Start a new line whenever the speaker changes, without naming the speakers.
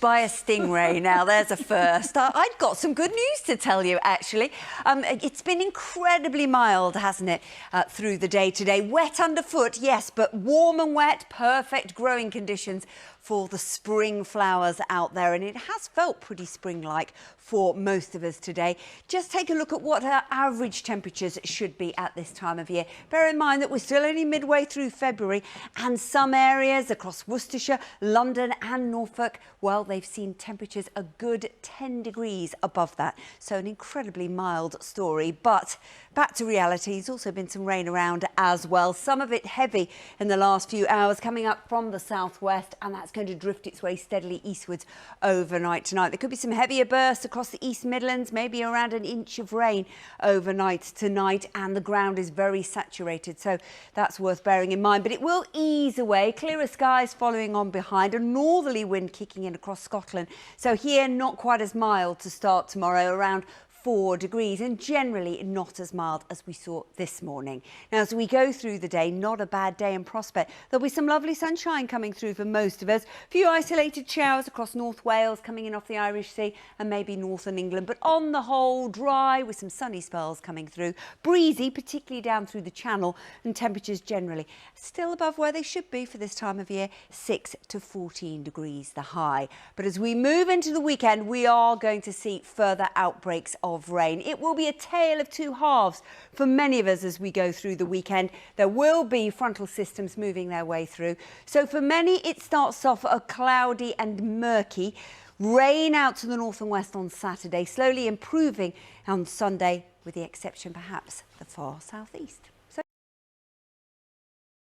by a stingray. Now, there's a first. I've got some good news to tell you, actually. It's been incredibly mild, hasn't it, through the day today. Wet underfoot, yes, but warm and wet, perfect growing conditions for the spring flowers out there, and it has felt pretty spring-like for most of us today. Just take a look at what our average temperatures should be at this time of year. Bear in mind that we're still only midway through February, and some areas across Worcestershire, London and Norfolk, well, they've seen temperatures a good 10 degrees above that. So an incredibly mild story, but back to reality. There's also been some rain around as well. Some of it heavy in the last few hours coming up from the southwest, and that's going to drift its way steadily eastwards overnight tonight. There could be some heavier bursts across the East Midlands, maybe around an inch of rain overnight tonight, and the ground is very saturated, so that's worth bearing in mind. But it will ease away, clearer skies following on behind, a northerly wind kicking in across Scotland. So here, not quite as mild to start tomorrow, around 4 degrees, and generally not as mild as we saw this morning. Now, as we go through the day, not a bad day in prospect. There'll be some lovely sunshine coming through for most of us. A few isolated showers across North Wales coming in off the Irish Sea and maybe northern England, but on the whole dry with some sunny spells coming through. Breezy, particularly down through the Channel, and temperatures generally still above where they should be for this time of year, 6 to 14 degrees the high. But as we move into the weekend, we are going to see further outbreaks of rain. It will be a tale of two halves for many of us as we go through the weekend. There will be frontal systems moving their way through. So for many, it starts off a cloudy and murky. Rain out to the north and west on Saturday, slowly improving on Sunday, with the exception perhaps the far southeast.